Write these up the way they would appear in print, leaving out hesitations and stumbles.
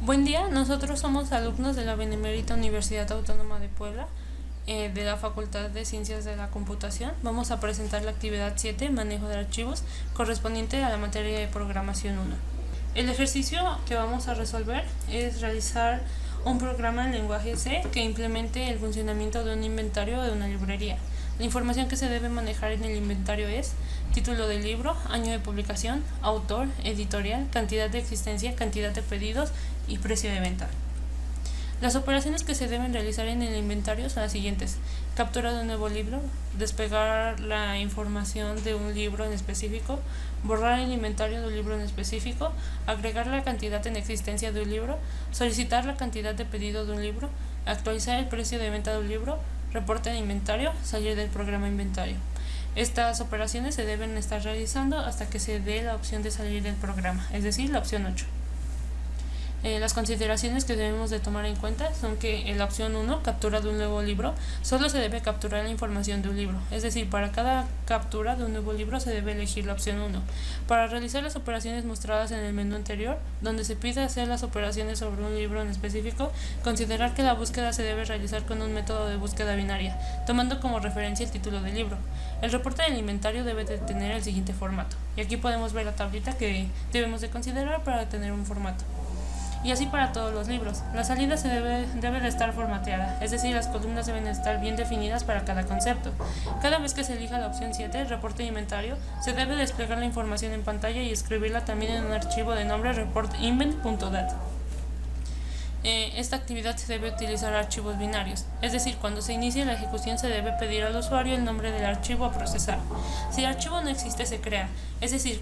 Buen día, nosotros somos alumnos de la Benemérita Universidad Autónoma de Puebla, de la Facultad de Ciencias de la Computación. Vamos a presentar la actividad 7, manejo de archivos, correspondiente a la materia de programación 1. El ejercicio que vamos a resolver es realizar un programa en lenguaje C que implemente el funcionamiento de un inventario de una librería. La información que se debe manejar en el inventario es título del libro, año de publicación, autor, editorial, cantidad de existencia, cantidad de pedidos y precio de venta. Las operaciones que se deben realizar en el inventario son las siguientes: captura de un nuevo libro, despegar la información de un libro en específico, borrar el inventario de un libro en específico, agregar la cantidad en existencia de un libro, solicitar la cantidad de pedido de un libro, actualizar el precio de venta de un libro, reporte de inventario, salir del programa inventario. Estas operaciones se deben estar realizando hasta que se dé la opción de salir del programa, es decir, la opción 8. Las consideraciones que debemos de tomar en cuenta son que en la opción 1, captura de un nuevo libro, solo se debe capturar la información de un libro, es decir, para cada captura de un nuevo libro se debe elegir la opción 1. Para realizar las operaciones mostradas en el menú anterior, donde se pide hacer las operaciones sobre un libro en específico, considerar que la búsqueda se debe realizar con un método de búsqueda binaria, tomando como referencia el título del libro. El reporte del inventario debe de tener el siguiente formato, y aquí podemos ver la tablita que debemos de considerar para tener un formato. Y así para todos los libros. La salida debe de estar formateada, es decir, las columnas deben estar bien definidas para cada concepto. Cada vez que se elija la opción 7, reporte de inventario, se debe desplegar la información en pantalla y escribirla también en un archivo de nombre reportinvent.dat. Esta actividad se debe utilizar archivos binarios, es decir, cuando se inicie la ejecución se debe pedir al usuario el nombre del archivo a procesar. Si el archivo no existe, se crea, es decir,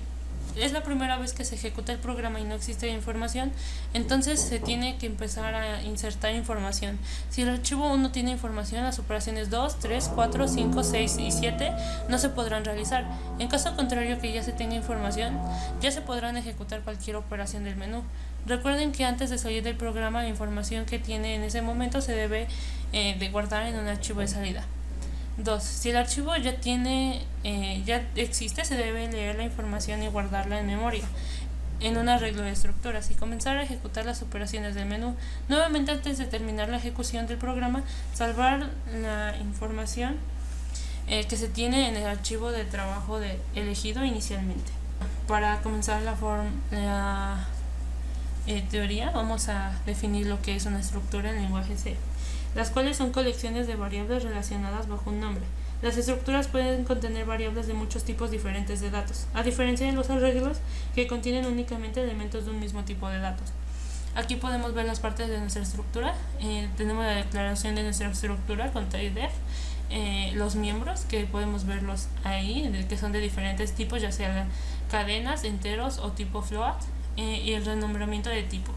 es la primera vez que se ejecuta el programa y no existe información, entonces se tiene que empezar a insertar información. Si el archivo 1 tiene información, las operaciones 2, 3, 4, 5, 6 y 7 no se podrán realizar. En caso contrario que ya se tenga información, ya se podrán ejecutar cualquier operación del menú. Recuerden que antes de salir del programa, la información que tiene en ese momento se debe de guardar en un archivo de salida. 2. Si el archivo ya existe, se debe leer la información y guardarla en memoria, en un arreglo de estructuras, y comenzar a ejecutar las operaciones del menú. Nuevamente, antes de terminar la ejecución del programa, salvar la información que se tiene en el archivo de trabajo elegido inicialmente. Para comenzar la teoría, vamos a definir lo que es una estructura en lenguaje C, las cuales son colecciones de variables relacionadas bajo un nombre. Las estructuras pueden contener variables de muchos tipos diferentes de datos, a diferencia de los arreglos que contienen únicamente elementos de un mismo tipo de datos. Aquí podemos ver las partes de nuestra estructura. Tenemos la declaración de nuestra estructura con typedef, los miembros, que podemos verlos ahí, que son de diferentes tipos, ya sean cadenas, enteros o tipo float, y el renombramiento de tipo,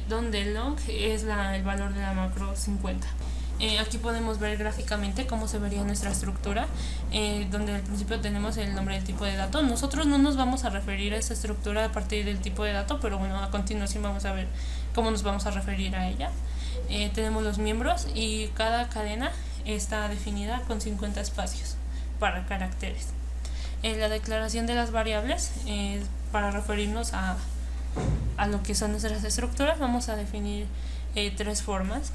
donde long es el valor de la macro 50. Aquí podemos ver gráficamente cómo se vería nuestra estructura, donde al principio tenemos el nombre del tipo de dato. Nosotros no nos vamos a referir a esta estructura a partir del tipo de dato, pero bueno, a continuación vamos a ver cómo nos vamos a referir a ella. Tenemos los miembros y cada cadena está definida con 50 espacios para caracteres. La declaración de las variables, para referirnos a lo que son nuestras estructuras, vamos a definir tres formas,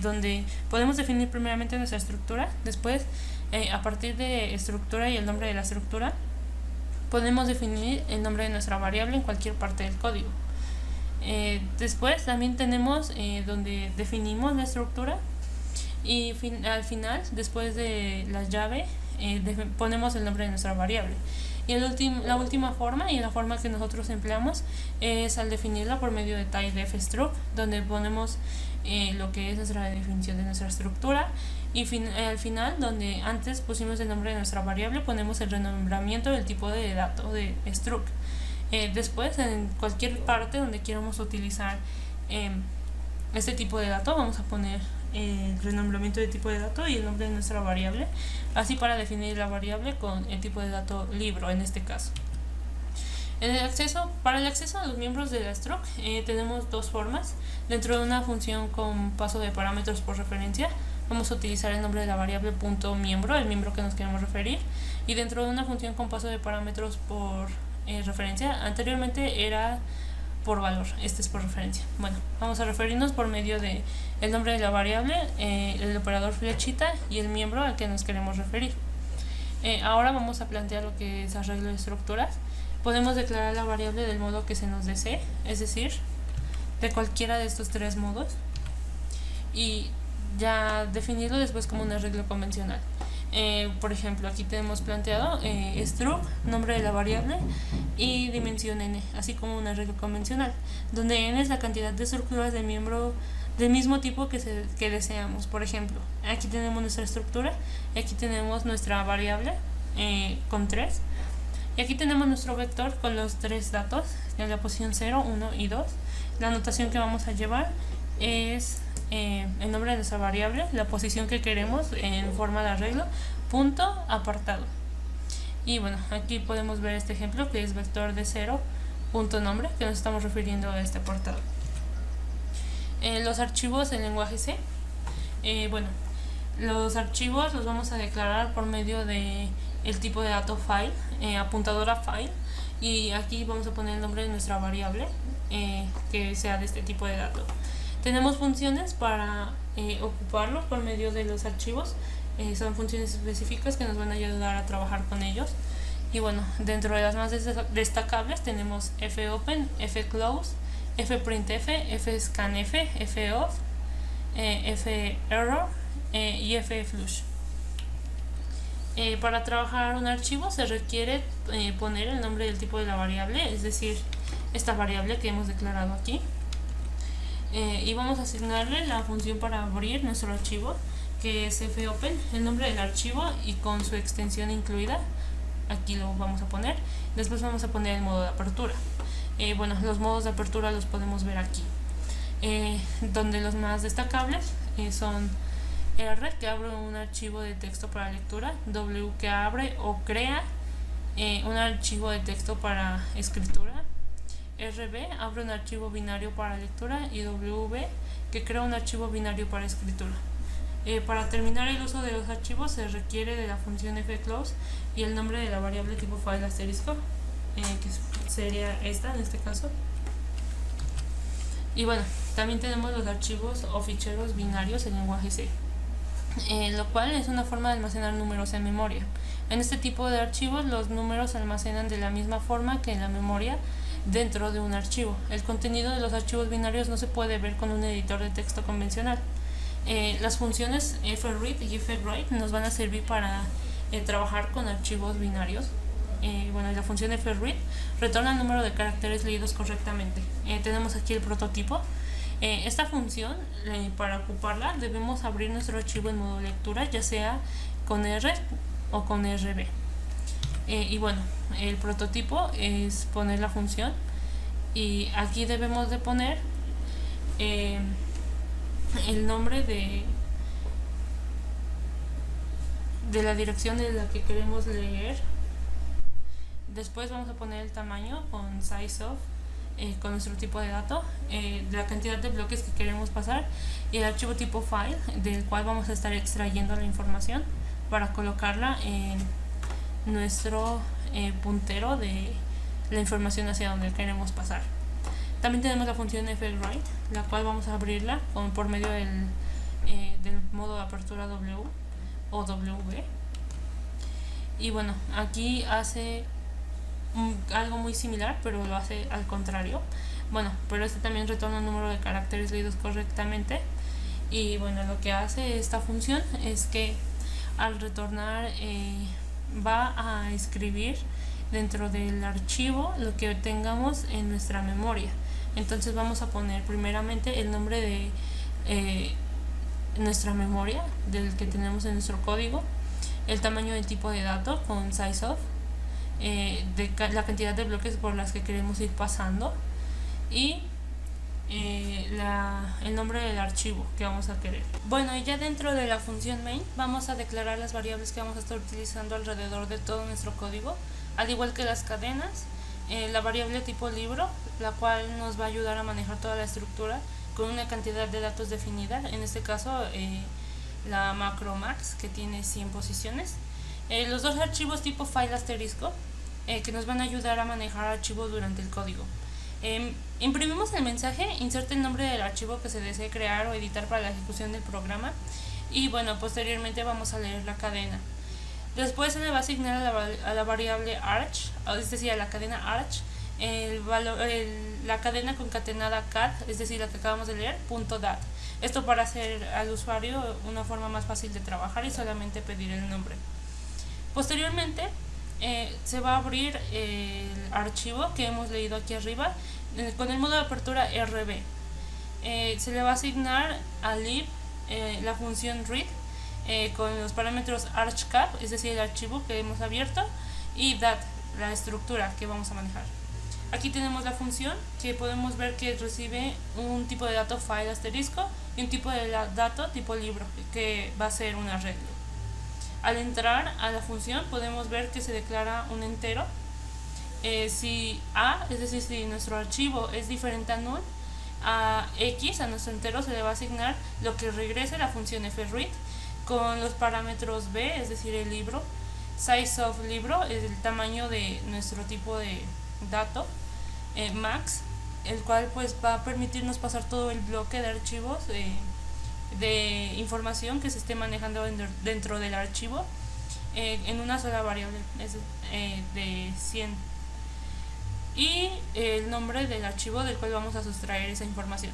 donde podemos definir primeramente nuestra estructura. Después, a partir de estructura y el nombre de la estructura, podemos definir el nombre de nuestra variable en cualquier parte del código. Después también tenemos donde definimos la estructura, y al final, después de la llave, ponemos el nombre de nuestra variable. Y la última forma, y la forma que nosotros empleamos, es al definirla por medio de typedef struct, donde ponemos lo que es nuestra definición de nuestra estructura, y al final, donde antes pusimos el nombre de nuestra variable, ponemos el renombramiento del tipo de dato de struct. Después, en cualquier parte donde queramos utilizar este tipo de dato, vamos a poner el renombramiento de tipo de dato y el nombre de nuestra variable, así para definir la variable con el tipo de dato libro en este caso. Para el acceso a los miembros de la struct, tenemos dos formas. Dentro de una función con paso de parámetros por referencia, vamos a utilizar el nombre de la variable .miembro, el miembro que nos queremos referir, y dentro de una función con paso de parámetros por referencia, anteriormente era por valor. Este es por referencia. Bueno, vamos a referirnos por medio de el nombre de la variable, el operador flechita y el miembro al que nos queremos referir. Ahora vamos a plantear lo que es arreglo de estructuras. Podemos declarar la variable del modo que se nos desee, es decir, de cualquiera de estos tres modos, y ya definirlo después como un arreglo convencional. Por ejemplo, aquí tenemos planteado struct, nombre de la variable, y dimensión n, así como un arreglo convencional, donde n es la cantidad de estructuras de miembro del mismo tipo que deseamos. Por ejemplo, aquí tenemos nuestra estructura, y aquí tenemos nuestra variable con 3, y aquí tenemos nuestro vector con los tres datos, en la posición 0, 1 y 2. La anotación que vamos a llevar es el nombre de nuestra variable, la posición que queremos en forma de arreglo, punto, apartado. Y bueno, aquí podemos ver este ejemplo que es vector de 0, punto nombre, que nos estamos refiriendo a este apartado. Los archivos en lenguaje C. Bueno, los archivos los vamos a declarar por medio de el tipo de dato file, apuntador a file, y aquí vamos a poner el nombre de nuestra variable que sea de este tipo de dato. Tenemos funciones para ocuparlos por medio de los archivos, son funciones específicas que nos van a ayudar a trabajar con ellos. Y bueno, dentro de las más destacables tenemos fopen, fclose, fprintf, fscanf, foff, ferror y fflush. Para trabajar un archivo se requiere poner el nombre del tipo de la variable, es decir, esta variable que hemos declarado aquí, y vamos a asignarle la función para abrir nuestro archivo, que es fopen, el nombre del archivo y con su extensión incluida. Aquí lo vamos a poner. Después vamos a poner el modo de apertura. Bueno, los modos de apertura los podemos ver aquí, donde los más destacables son R, que abre un archivo de texto para lectura, W, que abre o crea un archivo de texto para escritura, RB, abre un archivo binario para lectura, y WV, que crea un archivo binario para escritura. Para terminar el uso de los archivos se requiere de la función fclose y el nombre de la variable tipo file asterisco, que sería esta en este caso. Y bueno, también tenemos los archivos o ficheros binarios en lenguaje C, lo cual es una forma de almacenar números en memoria. En este tipo de archivos los números se almacenan de la misma forma que en la memoria dentro de un archivo. El contenido de los archivos binarios no se puede ver con un editor de texto convencional. Las funciones fread y fwrite nos van a servir para trabajar con archivos binarios. Bueno, la función fread retorna el número de caracteres leídos correctamente. Tenemos aquí el prototipo. Esta función, para ocuparla, debemos abrir nuestro archivo en modo lectura, ya sea con R o con RB. Y bueno, el prototipo es poner la función, y aquí debemos de poner el nombre de la dirección de la que queremos leer. Después vamos a poner el tamaño con sizeOf, con nuestro tipo de dato, la cantidad de bloques que queremos pasar, y el archivo tipo file, del cual vamos a estar extrayendo la información para colocarla en nuestro puntero de la información hacia donde queremos pasar. También tenemos la función fwrite, la cual vamos a abrirla por medio del modo de apertura W o W. Y bueno, aquí hace algo muy similar, pero lo hace al contrario. Bueno, pero este también retorna un número de caracteres leídos correctamente. Y bueno, lo que hace esta función es que al retornar va a escribir dentro del archivo lo que tengamos en nuestra memoria. Entonces vamos a poner primeramente el nombre de nuestra memoria, del que tenemos en nuestro código, el tamaño del tipo de dato con sizeOf, la cantidad de bloques por las que queremos ir pasando, y el nombre del archivo que vamos a querer. Bueno, y ya dentro de la función main vamos a declarar las variables que vamos a estar utilizando alrededor de todo nuestro código, al igual que las cadenas. La variable tipo libro, la cual nos va a ayudar a manejar toda la estructura con una cantidad de datos definida, en este caso la macro max, que tiene 100 posiciones. Los dos archivos tipo file asterisco, que nos van a ayudar a manejar archivos durante el código. Imprimimos el mensaje, inserte el nombre del archivo que se desee crear o editar para la ejecución del programa y bueno, posteriormente vamos a leer la cadena. Después se le va a asignar a la variable arch, es decir, a la cadena arch, la cadena concatenada cat, es decir, la que acabamos de leer, .dat. Esto para hacer al usuario una forma más fácil de trabajar y solamente pedir el nombre. Posteriormente se va a abrir el archivo que hemos leído aquí arriba con el modo de apertura RB. Se le va a asignar a lib la función read con los parámetros archcap, es decir, el archivo que hemos abierto, y dat, la estructura que vamos a manejar. Aquí tenemos la función que podemos ver que recibe un tipo de dato file asterisco y un tipo de dato tipo libro, que va a ser un arreglo. Al entrar a la función podemos ver que se declara un entero. Si A, es decir, si nuestro archivo es diferente a null, a X, a nuestro entero, se le va a asignar lo que regrese la función fread con los parámetros B, es decir, el libro, size of libro, es el tamaño de nuestro tipo de dato, max, el cual pues va a permitirnos pasar todo el bloque de archivos de información que se esté manejando dentro del archivo en una sola variable de 100 y el nombre del archivo del cual vamos a sustraer esa información.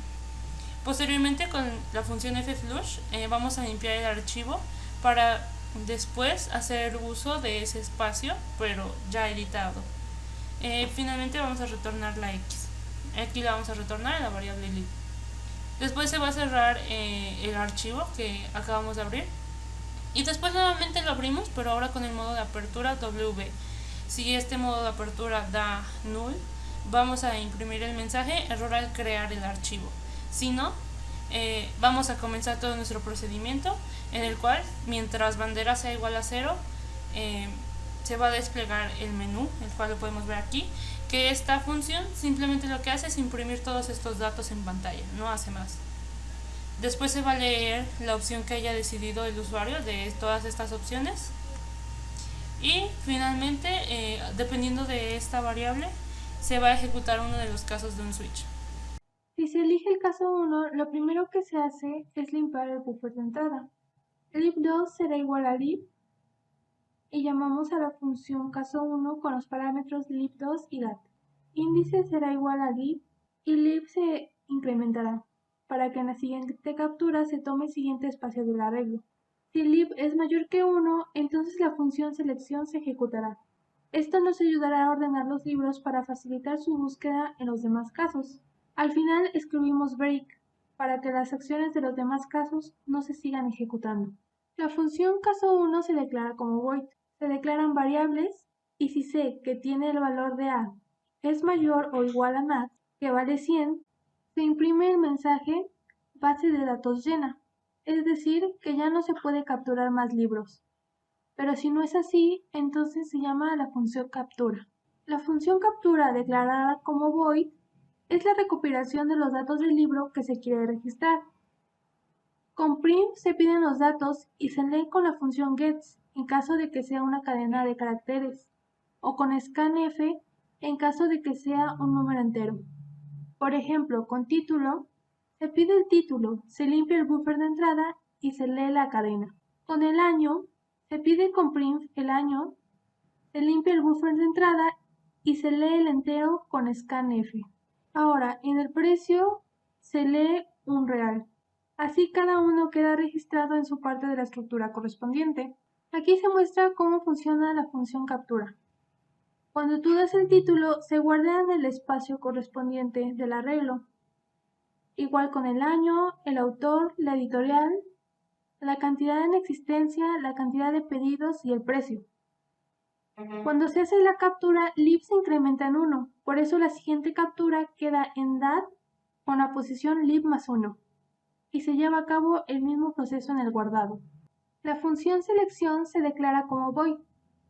Posteriormente con la función fflush vamos a limpiar el archivo para después hacer uso de ese espacio pero ya editado. Finalmente vamos a retornar la x. Aquí la vamos a retornar en la variable lib. Después se va a cerrar el archivo que acabamos de abrir y después nuevamente lo abrimos, pero ahora con el modo de apertura WB. Si este modo de apertura da null, vamos a imprimir el mensaje error al crear el archivo. Si no, vamos a comenzar todo nuestro procedimiento en el cual mientras bandera sea igual a 0 se va a desplegar el menú, el cual lo podemos ver aquí, que esta función simplemente lo que hace es imprimir todos estos datos en pantalla, no hace más. Después se va a leer la opción que haya decidido el usuario de todas estas opciones y finalmente, dependiendo de esta variable, se va a ejecutar uno de los casos de un switch. Si se elige el caso 1, lo primero que se hace es limpiar el buffer de entrada. lib2 será igual a lib y llamamos a la función caso 1 con los parámetros lib2 y dat. Índice será igual a lib y lib se incrementará para que en la siguiente captura se tome el siguiente espacio del arreglo. Si lib es mayor que 1, entonces la función selección se ejecutará. Esto nos ayudará a ordenar los libros para facilitar su búsqueda en los demás casos. Al final escribimos break para que las acciones de los demás casos no se sigan ejecutando. La función caso 1 se declara como void. Se declaran variables y si sé que tiene el valor de A es mayor o igual a max, que vale 100, se imprime el mensaje base de datos llena, es decir, que ya no se puede capturar más libros. Pero si no es así, entonces se llama la función captura. La función captura declarada como void es la recopilación de los datos del libro que se quiere registrar. Con print se piden los datos y se leen con la función gets en caso de que sea una cadena de caracteres, o con scanf en caso de que sea un número entero. Por ejemplo, con título, se pide el título, se limpia el buffer de entrada y se lee la cadena. Con el año, se pide con print el año, se limpia el buffer de entrada y se lee el entero con scanf. Ahora, en el precio se lee un real. Así cada uno queda registrado en su parte de la estructura correspondiente. Aquí se muestra cómo funciona la función captura. Cuando tú das el título, se guarda en el espacio correspondiente del arreglo. Igual con el año, el autor, la editorial, la cantidad en existencia, la cantidad de pedidos y el precio. Cuando se hace la captura, lib se incrementa en 1, por eso la siguiente captura queda en dat con la posición lib más 1, y se lleva a cabo el mismo proceso en el guardado. La función selección se declara como void.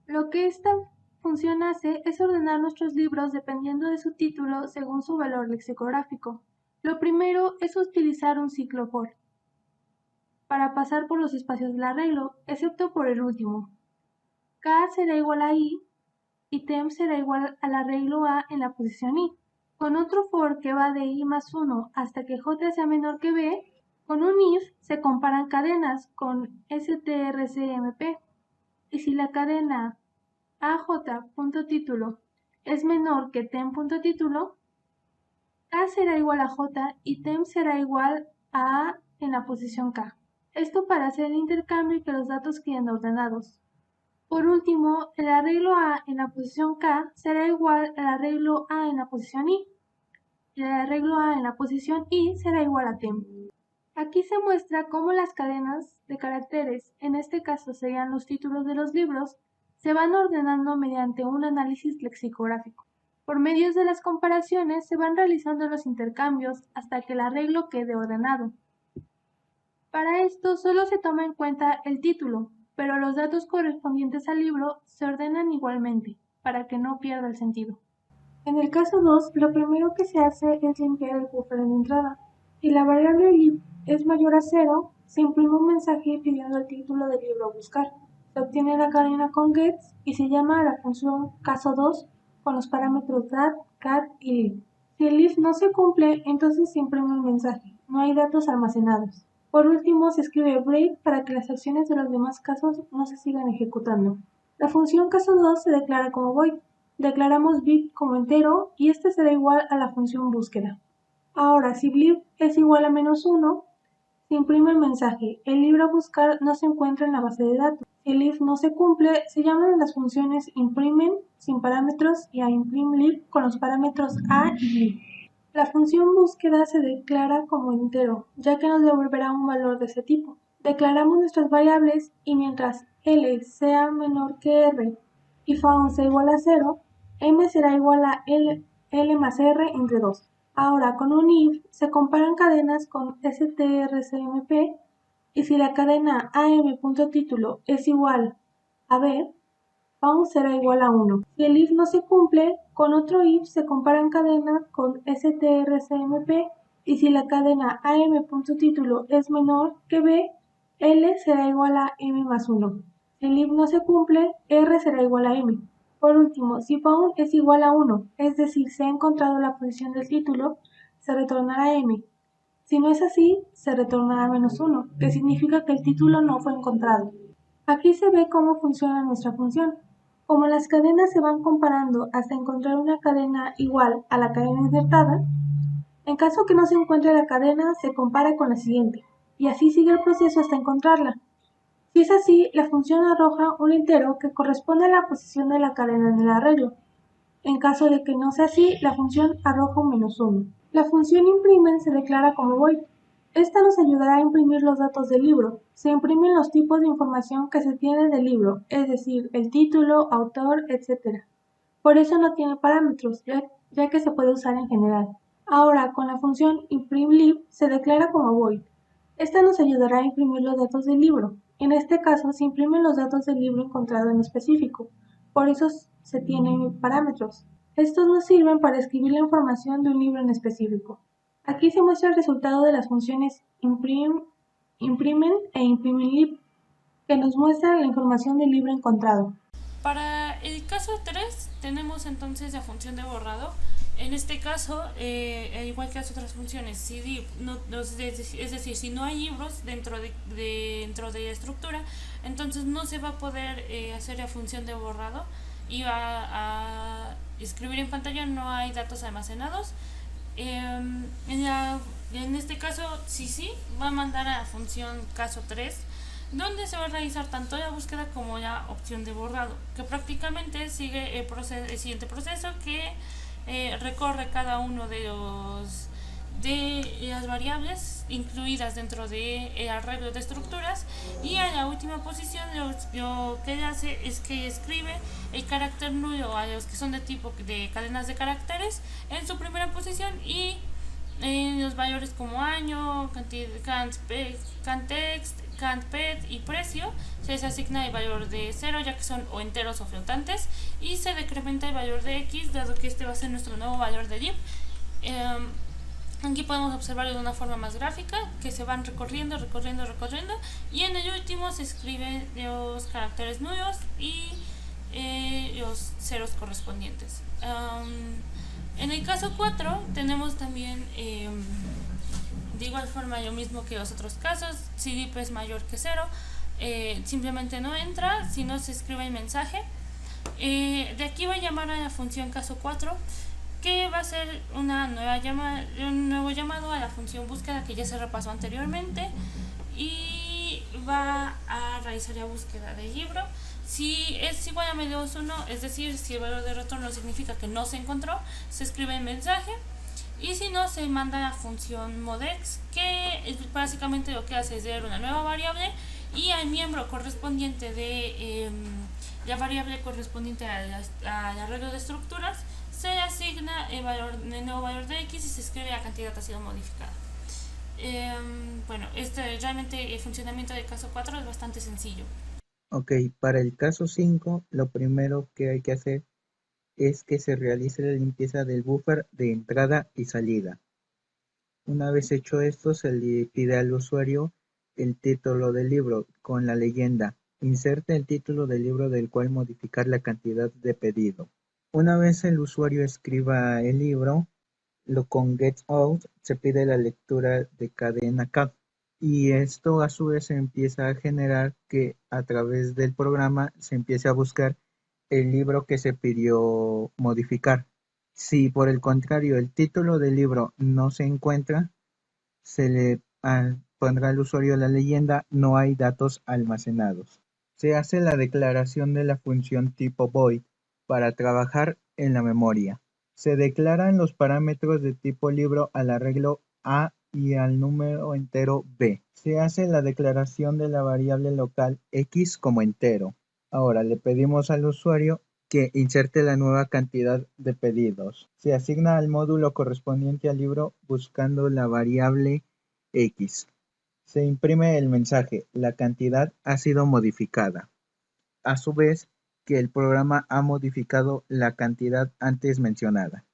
Lo que esta función hace es ordenar nuestros libros dependiendo de su título según su valor lexicográfico. Lo primero es utilizar un ciclo for para pasar por los espacios del arreglo, excepto por el último. K será igual a I y temp será igual al arreglo A en la posición I. con otro for que va de i más 1 hasta que j sea menor que b, con un if se comparan cadenas con strcmp, y si la cadena aj.título es menor que tem.título, k será igual a j y tem será igual a a en la posición k. Esto para hacer el intercambio y que los datos queden ordenados. Por último, el arreglo A en la posición K será igual al arreglo A en la posición I, y el arreglo A en la posición I será igual a tem. Aquí se muestra cómo las cadenas de caracteres, en este caso serían los títulos de los libros, se van ordenando mediante un análisis lexicográfico. Por medio de las comparaciones se van realizando los intercambios hasta que el arreglo quede ordenado. Para esto solo se toma en cuenta el título, pero los datos correspondientes al libro se ordenan igualmente, para que no pierda el sentido. En el caso 2, lo primero que se hace es limpiar el buffer de entrada. Si la variable lib es mayor a 0, se imprime un mensaje pidiendo el título del libro a buscar. Se obtiene la cadena con gets y se llama a la función caso 2 con los parámetros dat, cat y lib. Si el if no se cumple, entonces se imprime un mensaje. No hay datos almacenados. Por último, se escribe break para que las acciones de los demás casos no se sigan ejecutando. La función caso 2 se declara como void. Declaramos bit como entero y este será igual a la función búsqueda. Ahora, si lib es igual a -1, se imprime el mensaje. El libro a buscar no se encuentra en la base de datos. Si el if no se cumple, se llaman las funciones imprimen sin parámetros y a imprimLib con los parámetros a y lib. La función búsqueda se declara como entero, ya que nos devolverá un valor de ese tipo. Declaramos nuestras variables y mientras L sea menor que R y found sea igual a 0, M será igual a L más R entre 2. Ahora, con un if se comparan cadenas con strcmp y si la cadena am.título es igual a b, found será igual a 1. Si el if no se cumple, con otro if se comparan cadenas con strcmp y si la cadena am.título es menor que b, L será igual a m más 1. Si el if no se cumple, R será igual a m. Por último, si found es igual a 1, es decir, se ha encontrado la posición del título, se retornará m. Si no es así, se retornará -1, que significa que el título no fue encontrado. Aquí se ve cómo funciona nuestra función. Como las cadenas se van comparando hasta encontrar una cadena igual a la cadena insertada, en caso que no se encuentre la cadena, se compara con la siguiente, y así sigue el proceso hasta encontrarla. Si es así, la función arroja un entero que corresponde a la posición de la cadena en el arreglo. En caso de que no sea así, la función arroja un -1. La función imprimen se declara como void. Esta nos ayudará a imprimir los datos del libro. Se imprimen los tipos de información que se tiene del libro, es decir, el título, autor, etc. Por eso no tiene parámetros, ya que se puede usar en general. Ahora, con la función imprimLib se declara como void. Esta nos ayudará a imprimir los datos del libro. En este caso, se imprimen los datos del libro encontrado en específico. Por eso se tienen parámetros. Estos nos sirven para escribir la información de un libro en específico. Aquí se muestra el resultado de las funciones imprimen e imprimLib, que nos muestra la información del libro encontrado. Para el caso 3 tenemos entonces la función de borrado. En este caso, igual que las otras funciones, si div es decir, si no hay libros dentro de la estructura, entonces no se va a poder hacer la función de borrado y va a escribir en pantalla, no hay datos almacenados. En este caso, sí, va a mandar a la función caso 3, donde se va a realizar tanto la búsqueda como la opción de borrado, que prácticamente sigue el siguiente proceso que recorre cada uno de las variables incluidas dentro del arreglo de estructuras y a la última posición lo que hace es que escribe el carácter nulo a los que son de tipo de cadenas de caracteres en su primera posición y los valores como año, canttext, cantped y precio se les asigna el valor de 0 ya que son o enteros o flotantes y se decrementa el valor de x dado que este va a ser nuestro nuevo valor de lib. Aquí podemos observarlo de una forma más gráfica que se van recorriendo y en el último se escriben los caracteres nulos y los ceros correspondientes. En el caso 4 tenemos también de igual forma lo mismo que los otros casos. Si lib es mayor que 0, simplemente no entra si no se escribe el mensaje. De aquí va a llamar a la función caso 4, que va a ser un nuevo llamado a la función búsqueda que ya se repasó anteriormente, y va a realizar la búsqueda del libro. Si es igual a menos 1, es decir, si el valor de retorno significa que no se encontró, se escribe el mensaje, y si no, se manda la función modex, que básicamente lo que hace es leer una nueva variable, y al miembro correspondiente de la variable correspondiente al arreglo de estructuras se le asigna el nuevo valor de x y se escribe la cantidad ha sido modificada. Bueno, realmente el funcionamiento del caso 4 es bastante sencillo. Ok, para el caso 5, lo primero que hay que hacer es que se realice la limpieza del buffer de entrada y salida. Una vez hecho esto, se le pide al usuario el título del libro con la leyenda: inserte el título del libro del cual modificar la cantidad de pedido. Una vez el usuario escriba el libro, con getOut se pide la lectura de cadena cat, y esto a su vez se empieza a generar que a través del programa se empiece a buscar el libro que se pidió modificar. Si por el contrario el título del libro no se encuentra, se le pondrá al usuario la leyenda: no hay datos almacenados. Se hace la declaración de la función tipo void para trabajar en la memoria. Se declaran los parámetros de tipo libro al arreglo A y al número entero B. Se hace la declaración de la variable local x como entero. Ahora le pedimos al usuario que inserte la nueva cantidad de pedidos. Se asigna al módulo correspondiente al libro buscando la variable x. Se imprime el mensaje: la cantidad ha sido modificada. A su vez, que el programa ha modificado la cantidad antes mencionada.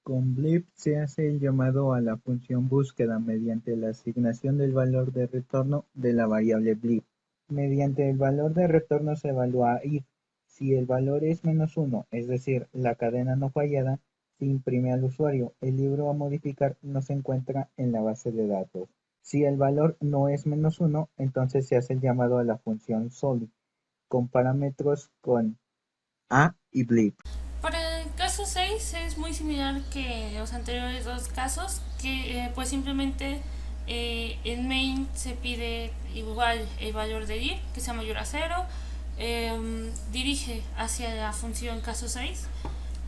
Con blip se hace el llamado a la función búsqueda mediante la asignación del valor de retorno de la variable blip. Mediante el valor de retorno se evalúa if. Si el valor es -1, es decir, la cadena no fallada, se imprime al usuario: el libro a modificar no se encuentra en la base de datos. Si el valor no es -1, entonces se hace el llamado a la función solid, con parámetros con a y blip. Para el caso 6 es muy similar que los anteriores dos casos, que pues simplemente en main se pide igual el valor de lib, que sea mayor a 0, dirige hacia la función caso 6,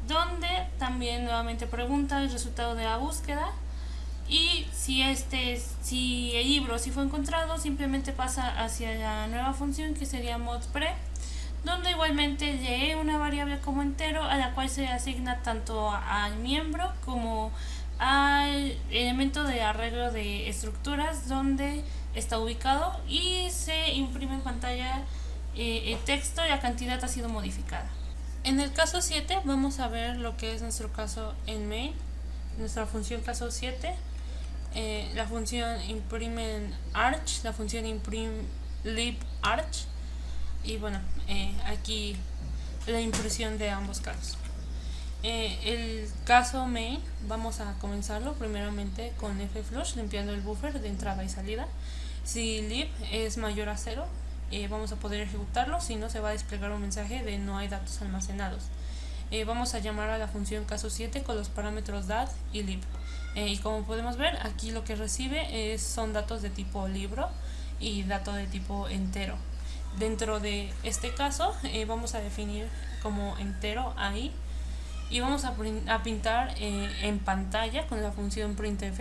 donde también nuevamente pregunta el resultado de la búsqueda, y si el libro sí fue encontrado, simplemente pasa hacia la nueva función que sería modpre, donde igualmente lee una variable como entero a la cual se asigna tanto al miembro como al elemento de arreglo de estructuras donde está ubicado, y se imprime en pantalla el texto y la cantidad ha sido modificada. En el caso 7 vamos a ver lo que es nuestro caso en main, nuestra función caso 7. La función imprime arch, la función imprime lib arch, y bueno, aquí la impresión de ambos casos. El caso main vamos a comenzarlo primeramente con flush, limpiando el buffer de entrada y salida. Si lib es mayor a 0, vamos a poder ejecutarlo, si no se va a desplegar un mensaje de no hay datos almacenados. Vamos a llamar a la función caso 7 con los parámetros dat y lib. Y como podemos ver, aquí lo que recibe son datos de tipo libro y datos de tipo entero. Dentro de este caso vamos a definir como entero ahí, y vamos a pintar en pantalla con la función printf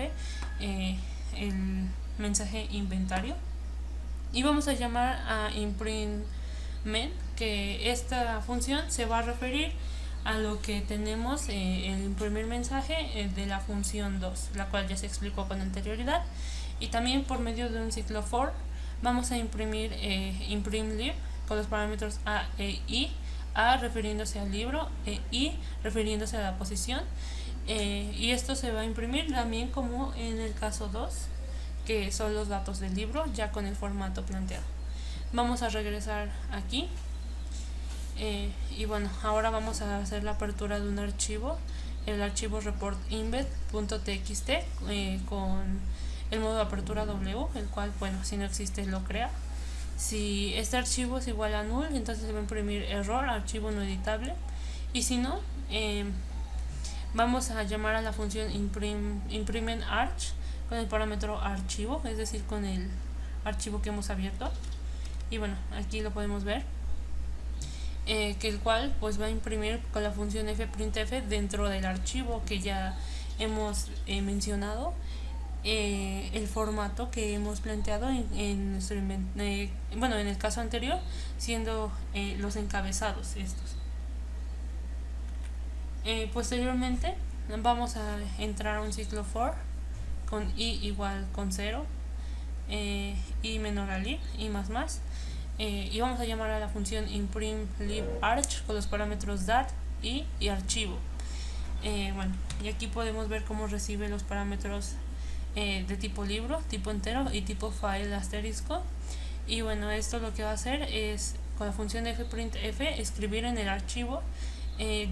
el mensaje inventario, y vamos a llamar a imprintMen, que esta función se va a referir a lo que tenemos el imprimir mensaje de la función 2, la cual ya se explicó con anterioridad, y también por medio de un ciclo for vamos a imprimir imprimlib con los parámetros a e i, a refiriéndose al libro, i refiriéndose a la posición, y esto se va a imprimir también como en el caso 2, que son los datos del libro ya con el formato planteado. Vamos a regresar aquí. Y bueno, ahora vamos a hacer la apertura de un archivo el archivo report.embed.txt con el modo de apertura W, el cual, bueno, si no existe lo crea. Si este archivo es igual a null, entonces se va a imprimir error, archivo no editable. Y si no, vamos a llamar a la función imprimeArch con el parámetro archivo, es decir, con el archivo que hemos abierto. Y bueno, aquí lo podemos ver, que el cual pues va a imprimir con la función fprintf dentro del archivo que ya hemos mencionado, el formato que hemos planteado en nuestro bueno, en el caso anterior, siendo los encabezados estos. Posteriormente vamos a entrar a un ciclo for con i igual con 0, i menor a lib, i más, y vamos a llamar a la función imprimeLibArch con los parámetros dat, y archivo. Bueno, y aquí podemos ver cómo recibe los parámetros de tipo libro, tipo entero y tipo file asterisco. Y bueno, esto lo que va a hacer es con la función fprintf escribir en el archivo,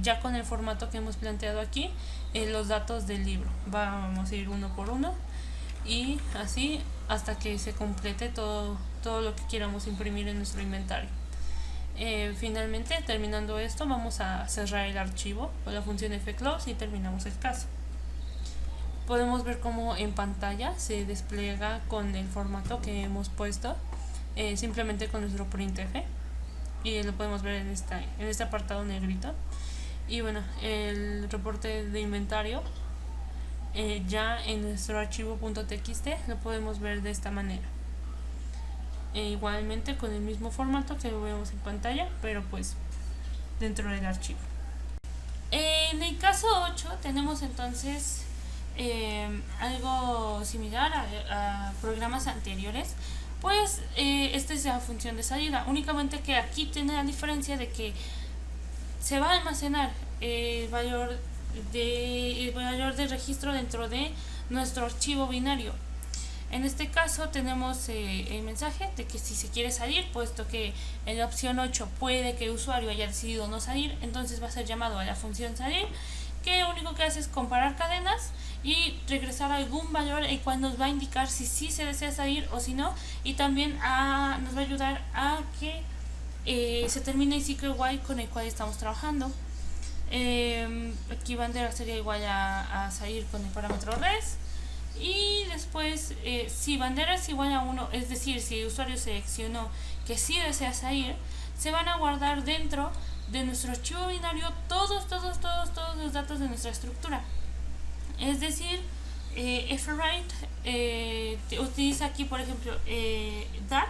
ya con el formato que hemos planteado aquí, los datos del libro. Vamos a ir uno por uno y así hasta que se complete todo lo que queramos imprimir en nuestro inventario. Finalmente, terminando esto, vamos a cerrar el archivo con la función fclose y terminamos el caso. Podemos ver cómo en pantalla se despliega con el formato que hemos puesto, simplemente con nuestro printf, y lo podemos ver en este apartado negrito. Y bueno, el reporte de inventario ya en nuestro archivo .txt lo podemos ver de esta manera, igualmente con el mismo formato que lo vemos en pantalla, pero pues dentro del archivo. En el caso 8 tenemos entonces algo similar a programas anteriores, pues esta es la función de salida, únicamente que aquí tiene la diferencia de que se va a almacenar el valor de registro dentro de nuestro archivo binario. En este caso tenemos el mensaje de que si se quiere salir, puesto que en la opción 8 puede que el usuario haya decidido no salir, entonces va a ser llamado a la función salir, que lo único que hace es comparar cadenas y regresar algún valor, el cual nos va a indicar si sí se desea salir o si no, y también nos va a ayudar a que se termine el ciclo while con el cual estamos trabajando. Aquí bandera sería igual a salir con el parámetro res, y después si bandera es igual a 1, es decir, si el usuario seleccionó que sí desea salir, se van a guardar dentro de nuestro archivo binario todos los datos de nuestra estructura. Es decir, fwrite utiliza aquí, por ejemplo, dat,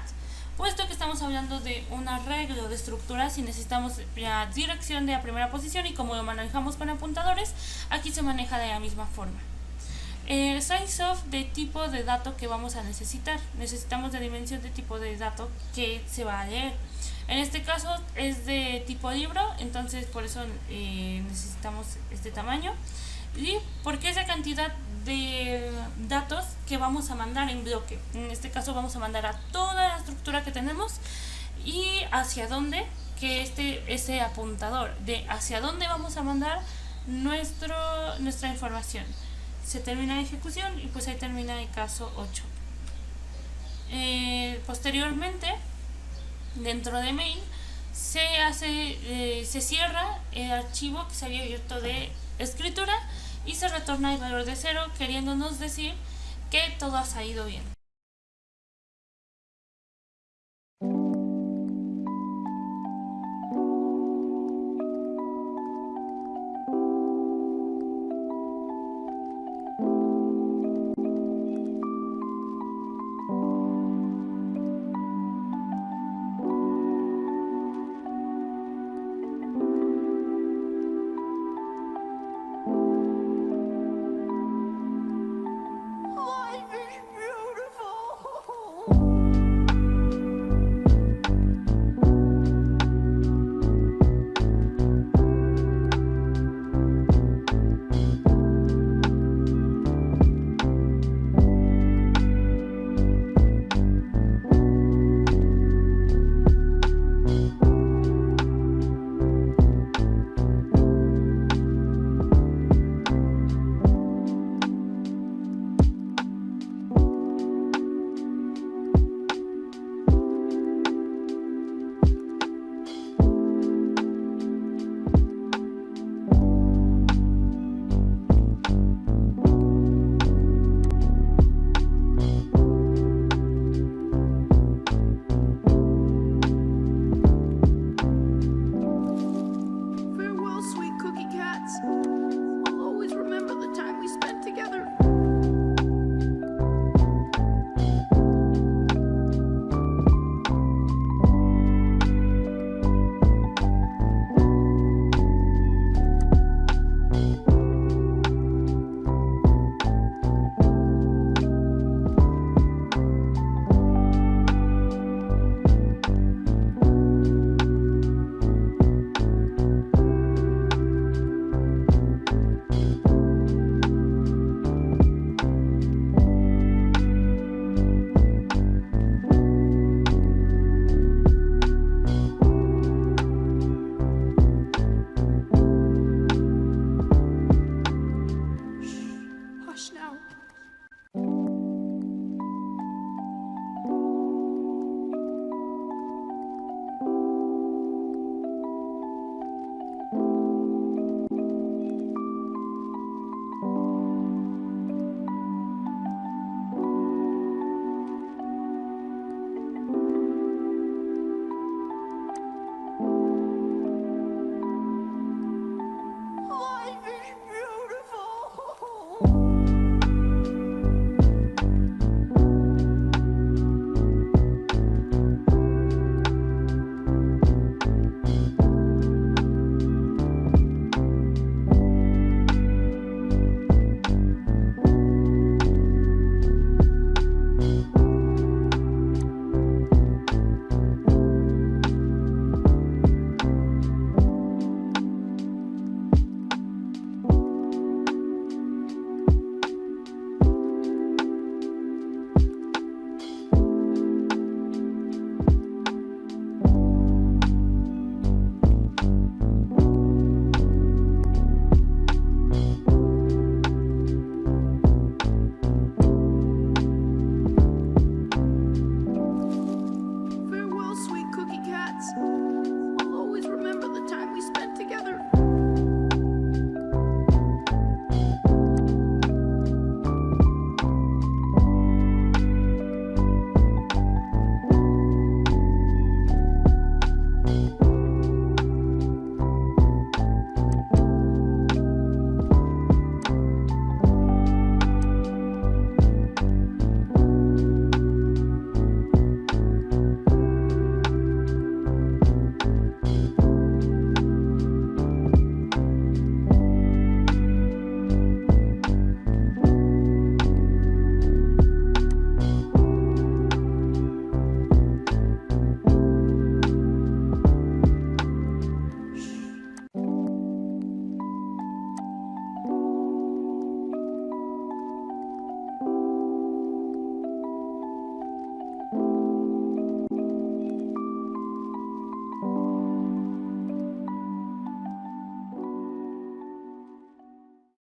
puesto que estamos hablando de un arreglo de estructuras y necesitamos la dirección de la primera posición, y como lo manejamos con apuntadores, aquí se maneja de la misma forma. Sizeof de tipo de dato que vamos a necesitar. Necesitamos de dimensión de tipo de dato que se va a leer. En este caso es de tipo libro, entonces por eso necesitamos este tamaño. Y porque es la cantidad de datos que vamos a mandar en bloque. En este caso vamos a mandar a toda la estructura que tenemos, y hacia dónde, que ese apuntador de hacia dónde vamos a mandar nuestra información. Se termina la ejecución y pues ahí termina el caso 8. Posteriormente, dentro de main se cierra el archivo que se había abierto de escritura y se retorna el valor de 0, queriéndonos decir que todo ha salido bien.